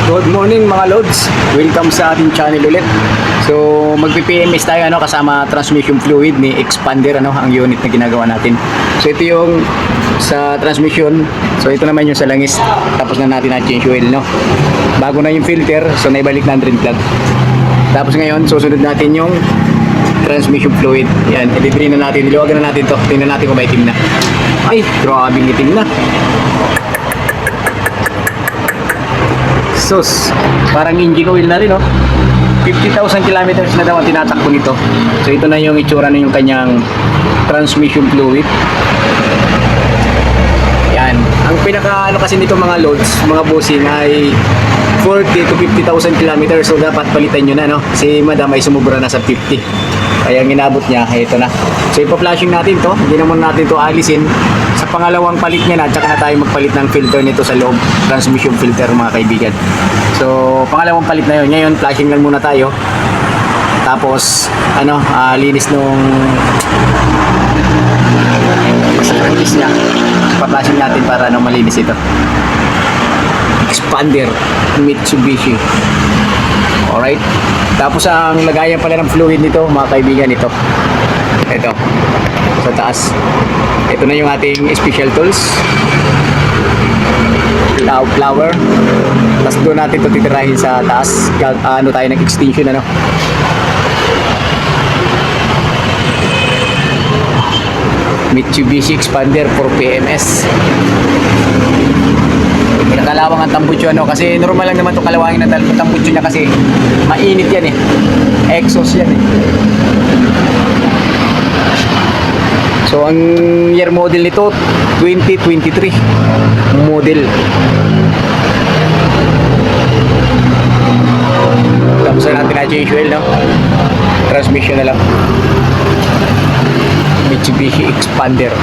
Good morning mga loads. Welcome sa ating channel ulit. So magpi-PMS tayo kasama transmission fluid ni expander ang unit na ginagawa natin. So ito yung sa transmission. So ito naman yung sa langis. Tapos na natin na-change oil Bago na yung filter, so naibalik na ang drain plug. Tapos ngayon susunod natin yung transmission fluid. Yan, i-drain na natin, diluwagan na natin to. Tingnan natin kung may itim na. Ay, grabing itim na. Sus, parang engine oil na rin 50,000 kilometers na daw ang tinatakbo nito. So ito na yung itsura na yung kanyang transmission fluid. Yan. Ang pinaka kasi nito mga loads, mga bossing ay 40 to 50,000 kilometers. So dapat palitan nyo na Si madam ay sumubra na sa 50. Kaya ang inabot niya, ito na. So ipa-flashing natin to. Hindi naman natin to alisin. Sa pangalawang palit niya na, tsaka na tayo magpalit ng filter nito sa loob. Transmission filter mga kaibigan. So pangalawang palit na yun. Ngayon, flashing lang muna tayo. Tapos, linis nung linis niya. Pa-flashing natin para malinis ito. Expander Mitsubishi. Alright. Tapos ang lagayan pala ng fluid nito mga kaibigan, ito sa taas. Ito na yung ating special tools, flower. Tapos doon natin ito titirahin sa taas. Tayo ng extension Mitsubishi Expander for PMS. Nakalawang ang tambutso kasi normal lang naman itong kalawangin ng tambutso niya kasi mainit yan exhaust yan So ang year model nito 2023 model. Tapos na natin na-change oil transmission na lang. Mitsubishi Expander.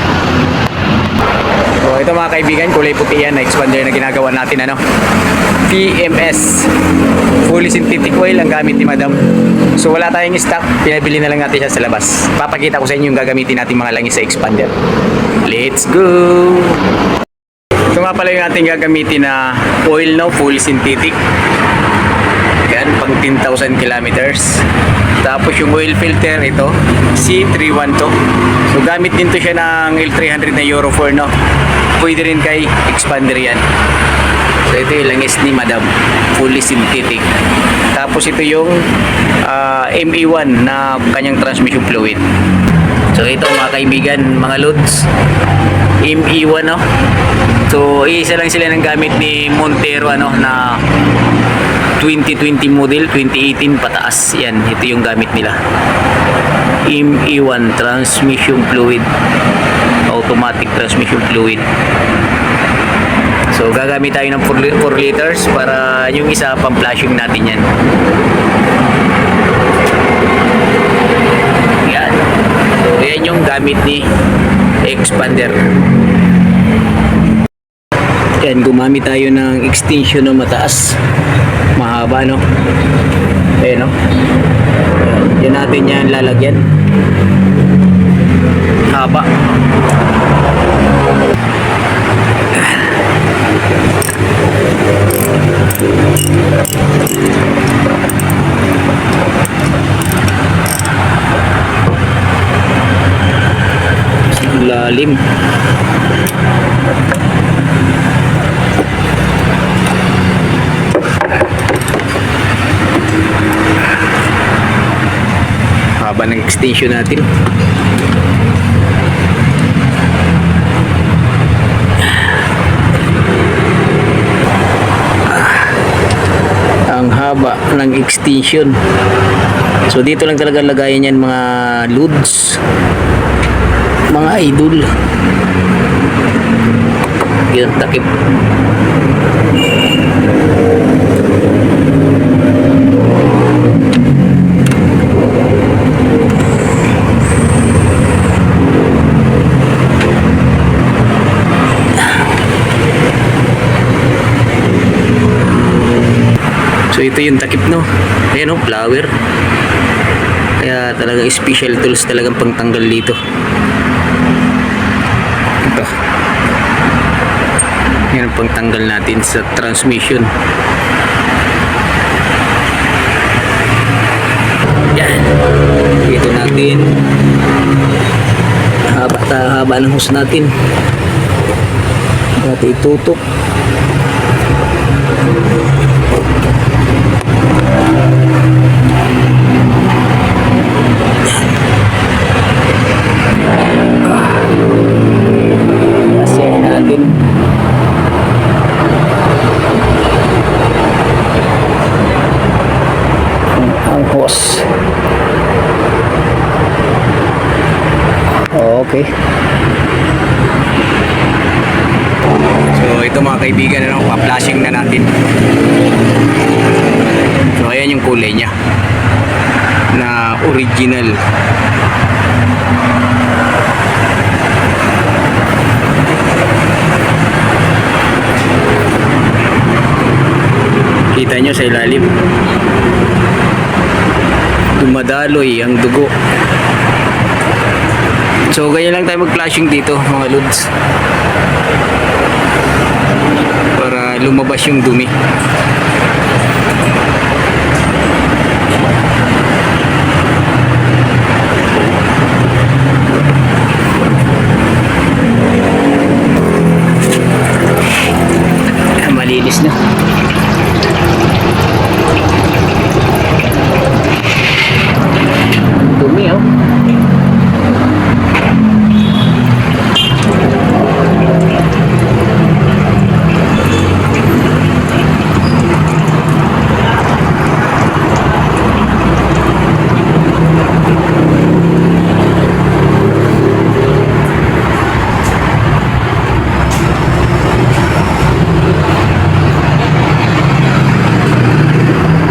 So ito mga kaibigan, kulay puti yan na expander na ginagawa natin PMS fully synthetic oil ang gamit ni madam. So wala tayong stock, pinabili na lang natin siya sa labas. Papakita ko sa inyo yung gagamitin natin mga langis sa expander. Let's go! Ito nga pala yung ating gagamitin na oil fully synthetic. Yan, pang 10,000 kilometers. Tapos yung oil filter, ito C312. So gamit din to siya ng L300 na Euro 4 Pwede rin kay expander yan. So ito yung langis ni madam, fully synthetic. Tapos ito yung ME1 na kanyang transmission fluid. So ito mga kaibigan, mga loads, ME1 So isa lang sila ng gamit ni Montero na 2020 model, 2018 pataas. Yan, ito yung gamit nila. ME1 transmission fluid, automatic transmission fluid. So gagamit tayo ng 4 liters para yung isa pang flashing natin yan. Yan. So yan yung gamit ni expander. Yan, gumamit tayo ng extension na mataas, mahaba ayan yan natin yan lalagyan, haba. Lalim. Haba ng extension natin. Ang haba ng extension. So dito lang talaga lagayan yan mga loads, mga idol. Yan, takip. So ito yung takip ayan flower. Kaya talagang special tools talagang pangtanggal dito. Ito. Yan ang pagtanggal natin sa transmission. natin. Haba ng hose natin. Natin itutok. Asin natin. Ang hose. Okay. So ito mga kaibigan, ano, pa-flashing na natin. So ayan yung kulay niya na original. Kita nyo sa ilalim, dumadaloy ang dugo. So ganyan lang tayo mag-flashing dito mga lods, para lumabas yung dumi. Malinis na. Dumi oh.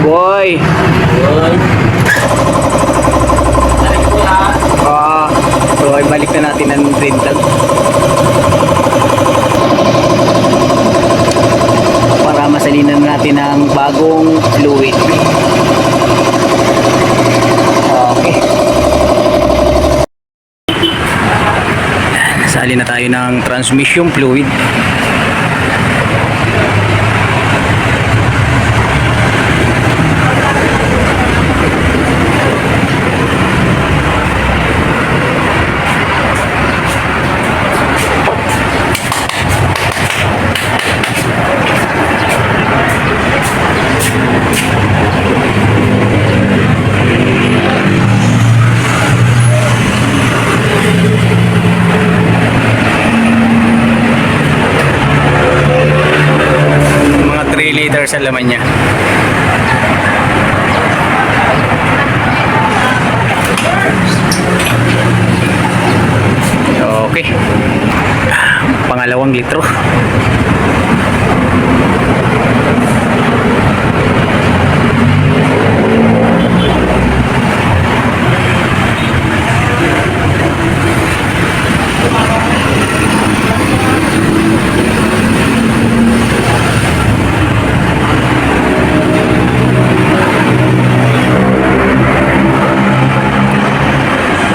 Boy. So ay balik na natin ang drain tag para masalinan natin ang bagong fluid. Okay. Sali na tayo ng transmission fluid. Mga 3 liters sa laman niya. Okay. Pangalawang litro.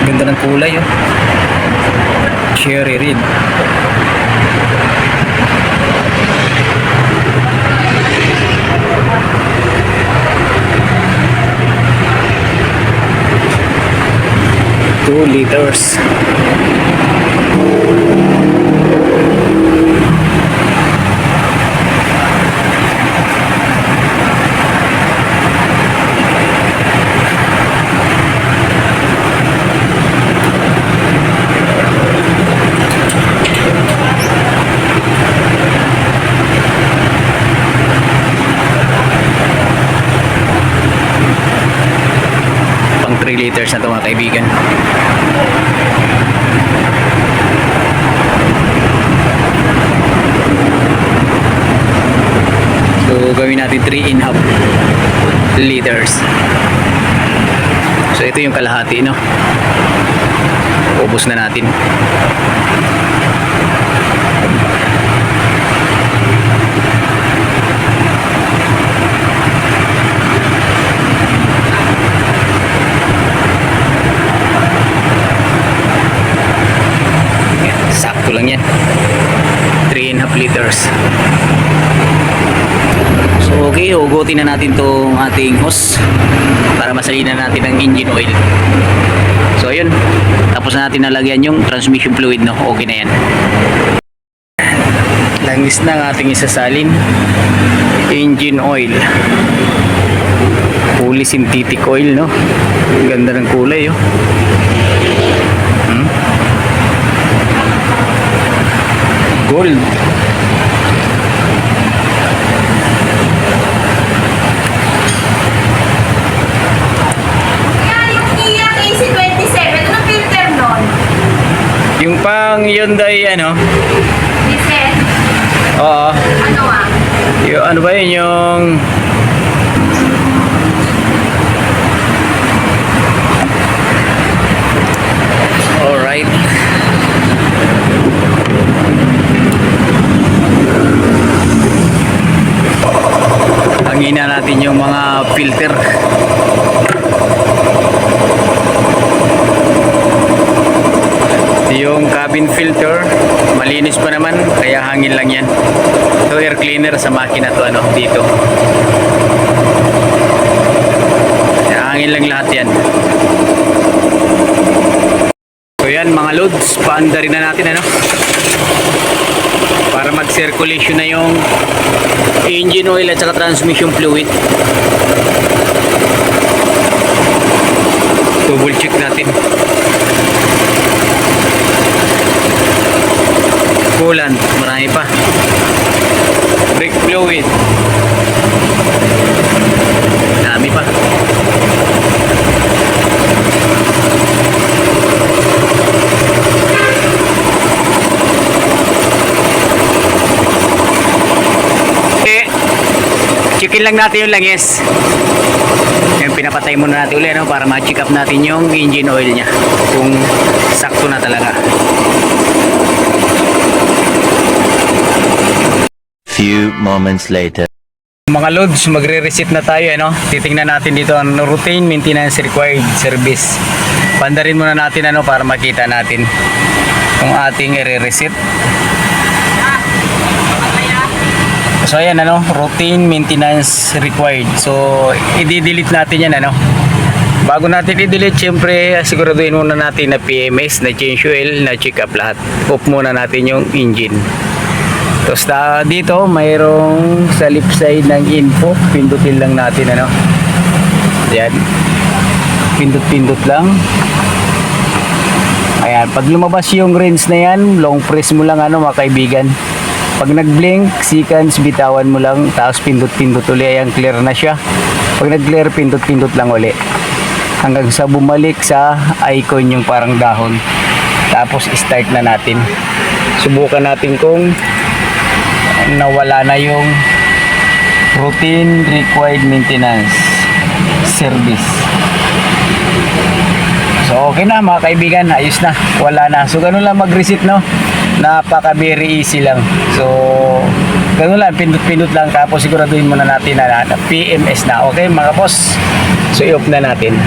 Ganda ng kulay oh. Cherry red. Two liters. Pang 3 liters na ito mga kaibigan. So gawin natin 3.5 liters. So ito yung kalahati, no? Ubos na natin. Sakto lang yan. 3.5 liters. So Okay, hugutin na natin tong ating hose para masalina natin ang engine oil. So ayun, tapos na natin nalagyan yung transmission fluid, no? Okay na yan. Langis na ang ating isasalin. Engine oil. Fully synthetic oil, no? Ganda ng kulay, oh. Gold. Yung Kia AC27, anong filter nun? Yung pang Hyundai, ano? Diesel? Oo. Ano ah? Yung, ano ba yun? Yung... Alright. Hangina natin yung mga filter. Yung cabin filter, malinis pa naman, kaya hangin lang yan. So air cleaner sa makina to, ano, dito. Kaya hangin lang lahat yan. So yan mga loads, paanda rin na natin, ano, para mag-circulation na yung engine oil at saka transmission fluid. Double check natin. Coolant, marami pa. Brake fluid, dami pa. Checkin lang natin yung langis. Yung pinapatay muna natin ulit, no, para ma-check up natin yung engine oil niya kung sakto na talaga. Few moments later. Mga loads, magre-reset na tayo, ano. Titingnan natin dito ang routine maintenance required service. Pandarin muna natin, ano, para makita natin kung ating i-reset. So ayan, ano, routine maintenance required. So i-delete natin yan, ano. Bago natin i-delete, syempre siguraduhin muna natin na PMS, na change oil, na check up lahat. Off muna natin yung engine. Tapos dito mayroong sa left side ng info, pindutin lang natin, ano. Yan, pindut-pindut lang. Ayan, pag lumabas yung range na yan, long press mo lang, ano, mga kaibigan. Pag nag-blink, seconds, bitawan mo lang, tapos pindut-pindut uli. Ayan, clear na siya. Pag nag-clear, pindut-pindut lang uli. Hanggang sa bumalik sa icon yung parang dahon. Tapos start na natin. Subukan natin kung nawala na yung routine required maintenance service. So okay na mga kaibigan, ayos na, wala na. So ganun lang mag-reset, no, napaka very easy lang. So ganun lang, pindut-pindut lang, tapos siguraduhin muna natin na PMS na. Okay mga boss, so i-off na natin.